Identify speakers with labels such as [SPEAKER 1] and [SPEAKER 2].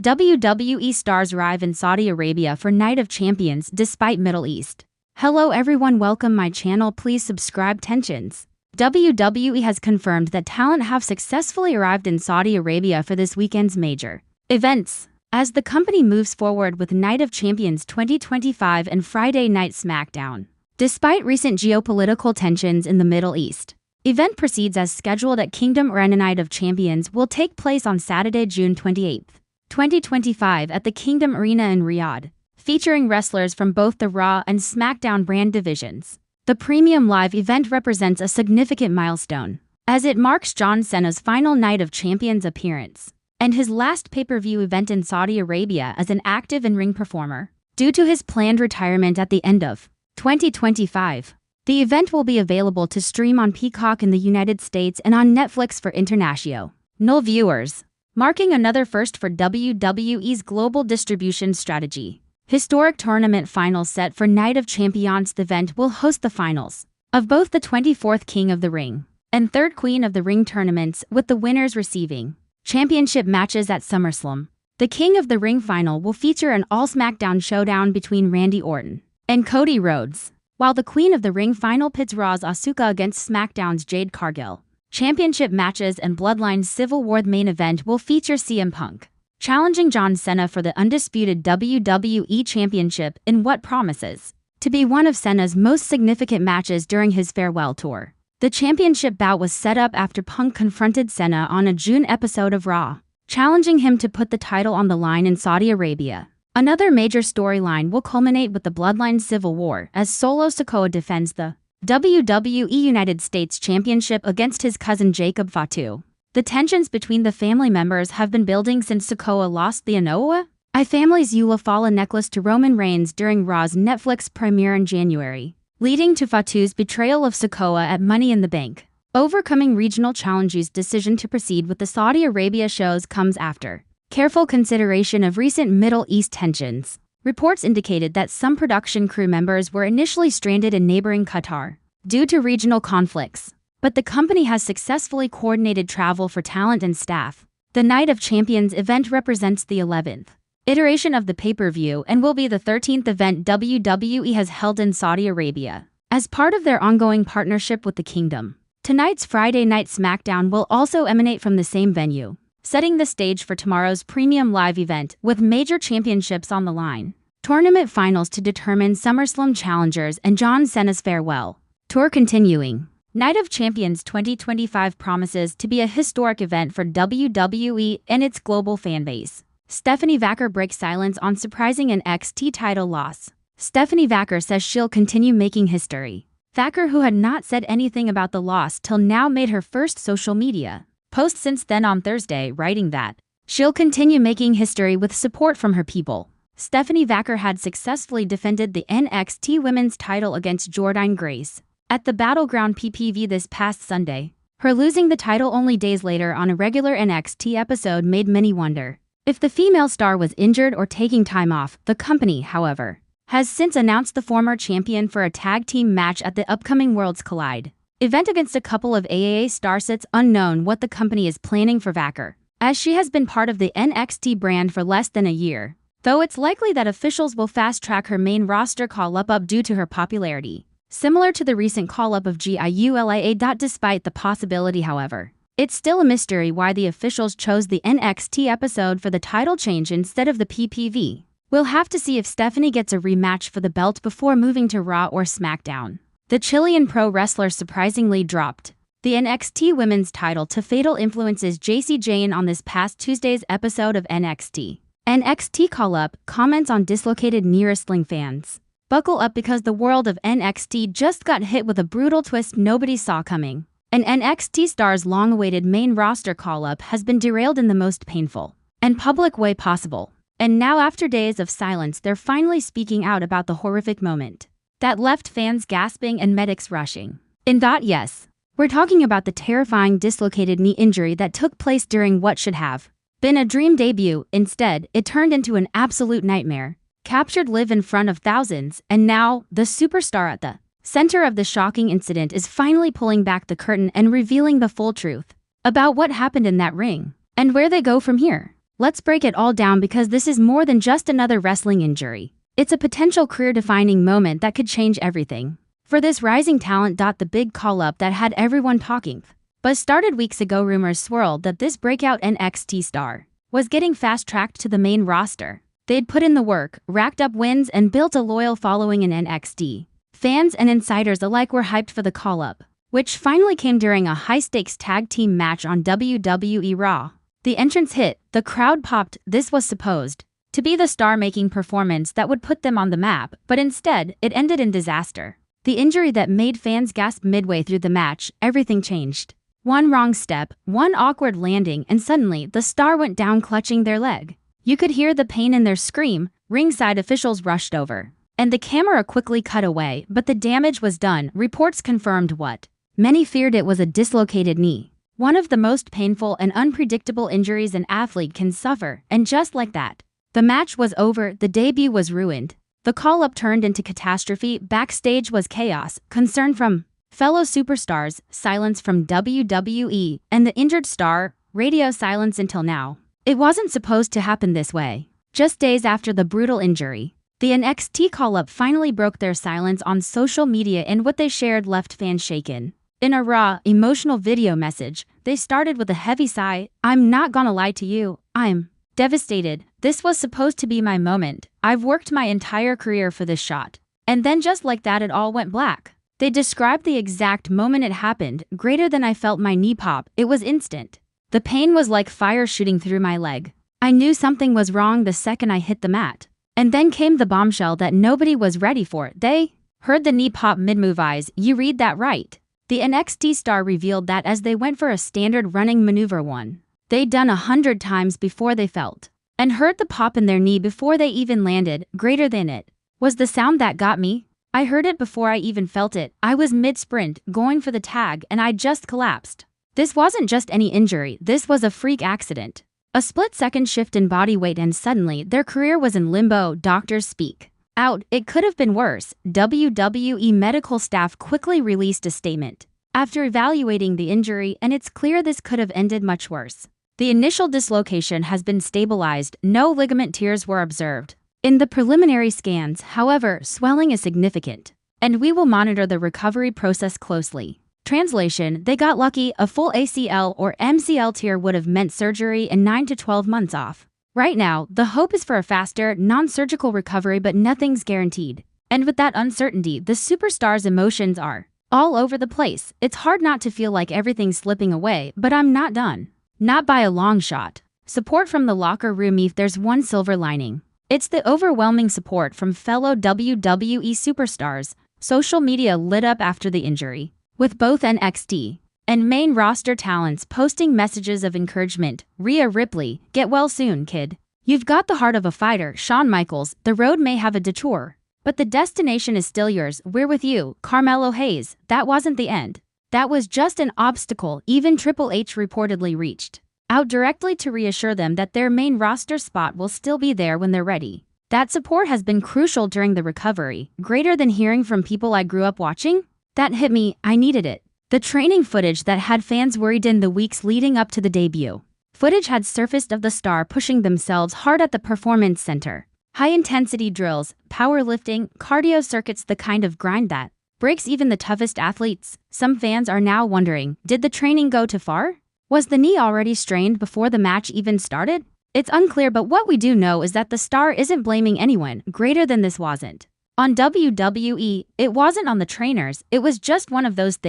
[SPEAKER 1] WWE stars arrive in Saudi Arabia for Night of Champions despite Middle East. Hello everyone, welcome my channel, please subscribe. Tensions. WWE has confirmed that talent have successfully arrived in Saudi Arabia for this weekend's major events, as the company moves forward with Night of Champions 2025 and Friday Night SmackDown. Despite recent geopolitical tensions in the Middle East, event proceeds as scheduled at Kingdom Arena. Night of Champions will take place on Saturday, June 28, 2025 at the Kingdom Arena in Riyadh, featuring wrestlers from both the Raw and SmackDown brand divisions. The premium live event represents a significant milestone, as it marks John Cena's final Night of Champions appearance and his last pay-per-view event in Saudi Arabia as an active in-ring performer. Due to his planned retirement at the end of 2025, the event will be available to stream on Peacock in the United States and on Netflix for international viewers, marking another first for WWE's global distribution strategy. Historic tournament finals set for Night of Champions. The event will host the finals of both the 24th King of the Ring and 3rd Queen of the Ring tournaments, with the winners receiving championship matches at SummerSlam. The King of the Ring final will feature an all-SmackDown showdown between Randy Orton and Cody Rhodes, while the Queen of the Ring final pits Raw's Asuka against SmackDown's Jade Cargill. Championship matches and Bloodline's Civil War. The main event will feature CM Punk challenging John Cena for the undisputed WWE Championship in what promises to be one of Cena's most significant matches during his farewell tour. The championship bout was set up after Punk confronted Cena on a June episode of Raw, challenging him to put the title on the line in Saudi Arabia. Another major storyline will culminate with the Bloodline Civil War as Solo Sikoa defends the WWE United States Championship against his cousin Jacob Fatu. The tensions between the family members have been building since Sikoa lost the Anoa'i family's Eula necklace to Roman Reigns during Raw's Netflix premiere in January, leading to Fatu's betrayal of Sikoa at Money in the Bank. Overcoming regional challenges, decision to proceed with the Saudi Arabia shows comes after careful consideration of recent Middle East tensions. Reports indicated that some production crew members were initially stranded in neighboring Qatar due to regional conflicts, but the company has successfully coordinated travel for talent and staff. The Night of Champions event represents the 11th iteration of the pay-per-view and will be the 13th event WWE has held in Saudi Arabia as part of their ongoing partnership with the Kingdom. Tonight's Friday Night SmackDown will also emanate from the same venue, setting the stage for tomorrow's premium live event with major championships on the line. Tournament finals to determine SummerSlam challengers and John Cena's farewell tour continuing. Night of Champions 2025 promises to be a historic event for WWE and its global fanbase. Stephanie Vaquer breaks silence on surprising NXT title loss. Stephanie Vaquer says she'll continue making history. Vaquer, who had not said anything about the loss till now, made her first social media post since then on Thursday, writing that she'll continue making history with support from her people. Stephanie Vaquer had successfully defended the NXT Women's title against Jordynne Grace at the Battleground PPV this past Sunday. Her losing the title only days later on a regular NXT episode made many wonder if the female star was injured or taking time off. The company, however, has since announced the former champion for a tag team match at the upcoming Worlds Collide event against a couple of AAA stars. It's unknown what the company is planning for Vaquer, as she has been part of the NXT brand for less than a year, though it's likely that officials will fast-track her main roster call-up due to her popularity, similar to the recent call-up of Giulia. Despite the possibility, however, it's still a mystery why the officials chose the NXT episode for the title change instead of the PPV. We'll have to see if Stephanie gets a rematch for the belt before moving to Raw or SmackDown. The Chilean pro wrestler surprisingly dropped the NXT Women's title to Fatal Influence's JC Jane on this past Tuesday's episode of NXT. NXT Call-Up comments on dislocated knee. Wrestling fans, buckle up because the world of NXT just got hit with a brutal twist nobody saw coming. An NXT star's long-awaited main roster call-up has been derailed in the most painful and public way possible. And now, after days of silence, they're finally speaking out about the horrific moment that left fans gasping and medics rushing in. Yes, we're talking about the terrifying dislocated knee injury that took place during what should have been a dream debut. Instead, it turned into an absolute nightmare, captured live in front of thousands, and now, the superstar at the center of the shocking incident is finally pulling back the curtain and revealing the full truth about what happened in that ring and where they go from here. Let's break it all down because this is more than just another wrestling injury. It's a potential career-defining moment that could change everything. For this rising talent. The big call-up that had everyone talking. But started weeks ago, rumors swirled that this breakout NXT star was getting fast-tracked to the main roster. They'd put in the work, racked up wins, and built a loyal following in NXT. Fans and insiders alike were hyped for the call-up, which finally came during a high-stakes tag team match on WWE Raw. The entrance hit, the crowd popped. This was supposed to be the star-making performance that would put them on the map, but instead, it ended in disaster. The injury that made fans gasp midway through the match. Everything changed. One wrong step, one awkward landing, and suddenly the star went down clutching their leg. You could hear the pain in their scream. Ringside officials rushed over, and the camera quickly cut away, but the damage was done. Reports confirmed what many feared: it was a dislocated knee. One of the most painful and unpredictable injuries an athlete can suffer, and just like that, the match was over. The debut was ruined. The call-up turned into catastrophe. Backstage was chaos, concern from fellow superstars, silence from WWE, and the injured star. Radio silence until now. It wasn't supposed to happen this way. Just days after the brutal injury, the NXT call-up finally broke their silence on social media, and what they shared left fans shaken. In a raw, emotional video message, they started with a heavy sigh. "I'm not gonna lie to you, I'm devastated. This was supposed to be my moment. I've worked my entire career for this shot." And then just like that, it all went black. They described the exact moment it happened. "Greater than I felt my knee pop. It was instant. The pain was like fire shooting through my leg. I knew something was wrong the second I hit the mat." And then came the bombshell that nobody was ready for. They heard the knee pop mid-move. Eyes, you read that right. The NXT star revealed that as they went for a standard running maneuver, one they'd done 100 times before, they felt and heard the pop in their knee before they even landed. "Greater than it was the sound that got me. I heard it before I even felt it. I was mid-sprint, going for the tag, and I just collapsed." This wasn't just any injury, this was a freak accident. A split-second shift in body weight and suddenly their career was in limbo. Doctors speak out. It could have been worse. WWE medical staff quickly released a statement after evaluating the injury, and it's clear this could have ended much worse. The initial dislocation has been stabilized. No ligament tears were observed in the preliminary scans. However, swelling is significant, and we will monitor the recovery process closely. Translation: they got lucky. A full ACL or MCL tear would have meant surgery and 9 to 12 months off. Right now, the hope is for a faster, non-surgical recovery, but nothing's guaranteed. And with that uncertainty, the superstar's emotions are all over the place. It's hard not to feel like everything's slipping away, but I'm not done. Not by a long shot. Support from the locker room. If there's one silver lining, it's the overwhelming support from fellow WWE superstars. Social media lit up after the injury, with both NXT and main roster talents posting messages of encouragement. Rhea Ripley, "Get well soon, kid. You've got the heart of a fighter." Shawn Michaels, "The road may have a detour, but the destination is still yours. We're with you." Carmelo Hayes, "That wasn't the end. That was just an obstacle." Even Triple H reportedly reached out directly to reassure them that their main roster spot will still be there when they're ready. That support has been crucial during the recovery. "Greater than hearing from people I grew up watching. That hit me. I needed it." The training footage that had fans worried in the weeks leading up to the debut. Footage had surfaced of the star pushing themselves hard at the performance center. High-intensity drills, powerlifting, cardio circuits, the kind of grind that breaks even the toughest athletes. Some fans are now wondering, did the training go too far? Was the knee already strained before the match even started? It's unclear, but what we do know is that the star isn't blaming anyone. Greater than this wasn't on WWE, it wasn't on the trainers, it was just one of those things